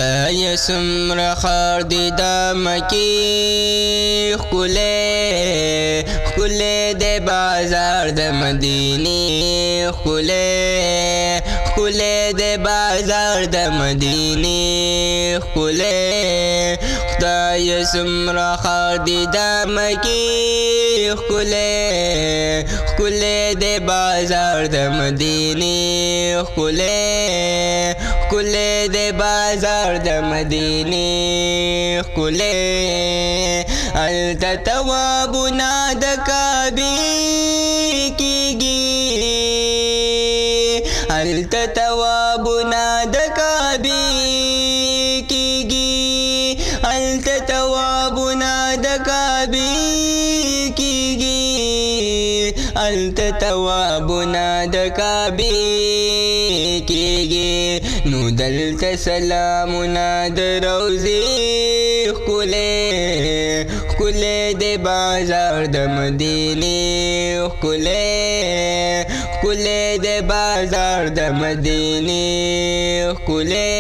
خدای سمره خار دی دا مکی خکوله خکوله دی بازار د مدینی خکوله خکوله دی بازار د مدینی خکوله خدای سمره خار دی دا مکی خکوله خکوله دی بازار د مدینی خکوله خکوله دی بازار د مدینی خکوله التا توابنا د کعبې کیږي التا توابنا د کعبې کیږي التا توابنا د کعبې کیږي التا توابنا د کعبې کیږي نو دلته سلامونه د روضې ښکلې ښکلې د بازار د مدینې ښکلې ښکلې د بازار د مدینې ښکلې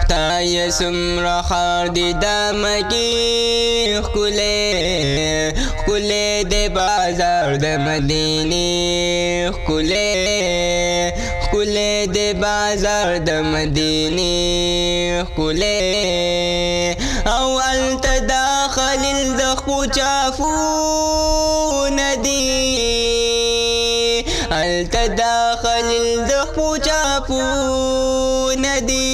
خدای سمره خار دی دا مکی ښکلې ښکلې د بازار د مدینې ښکلې ښکلې د بازار د مدینې ښکلې او الته دا خلیل د خپو چافونه دي الته دا خلیل د خپو چافونه دي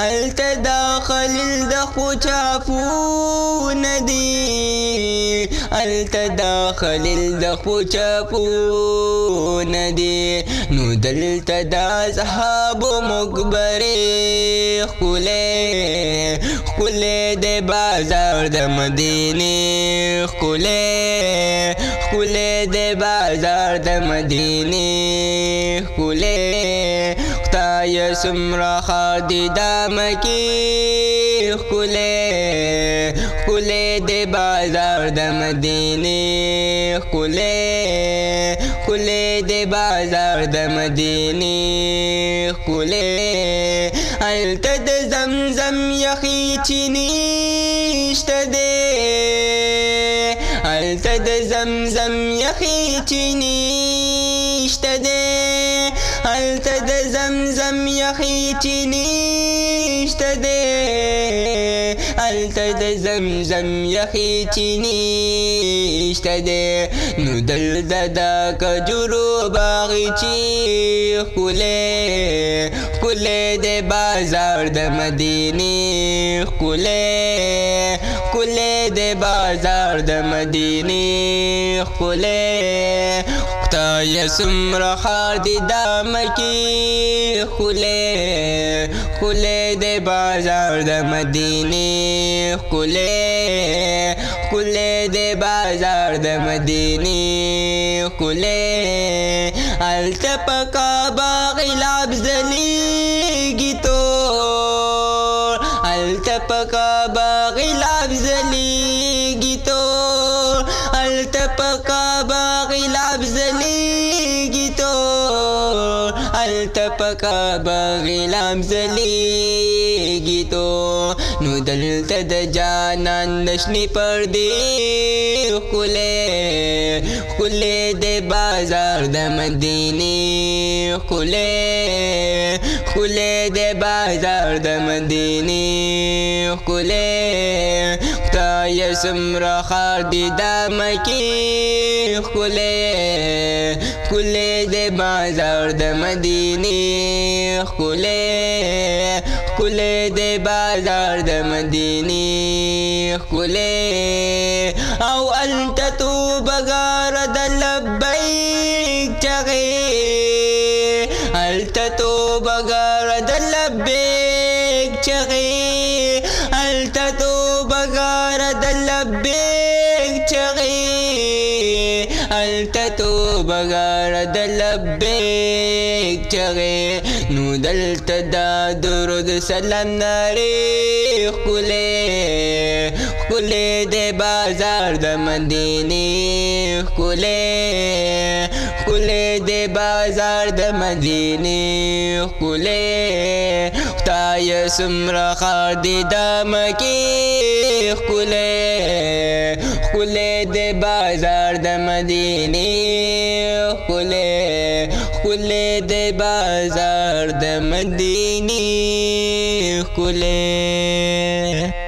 الته دا خلیل د خپو چافونه دي الته دا خلیل د خپو چافونه دي نو دلته دا صحابو مقبرې ښکلې ښکلې د بازار د مدینې ښکلې ښکلې د بازار د مدینې ښکلې خدای سمره خار دی دا مکی ښکلې ښکلې د بازار د مدینې ښکلې ښکلې د بازار د مدینې ښکلې هلته د زمزم یخی چینی شته دی هلته د زمزم یخی چینی شته دی هلته د زمزم یخی چینی شته دی هلته د زمزم یخی چینی شته دی نو دلته د کجورو باغچې ښکلې ښکلې د بازار د مدینې ښکلې ښکلې د بازار د مدینې ښکلې خدای سمره خار دی دا مکی ښکلې ښکلې د بازار د مدینې ښکلې ښکلې د بازار د مدینې ښکلې هلته په کعبه غلاب ځلیږي تور هلته په کعبه غلاب ځلیږي تور هلته په کعبه غلاب ځلیږي تور هلته په کعبه غلاب ځلیږي تور نو دلته د جانان د شنې پردې ښکلې ښکلې د بازار د مدینې ښکلې ښکلې د بازار د مدینې ښکلې خدای سمره خار دی دا مکی ښکلې ښکلې د بازار د مدینې ښکلې ښکلې د بازار د مدینې ښکلې او الته توبګاره د لبیک چغې الته توبګاره د لبیک چغې الته توبګاره د لبیک چغې الته توبګاره د لبیک چغې نو دلته دا درود سلام نارې ښکلې ښکلې د بازار د مدینې ښکلې ښکلې د بازار د مدینې ښکلې ستایه څومره ښار دی د مکې ښکلی دی بازار د مدینې ښکلی دی بازار د مدینې ښکلی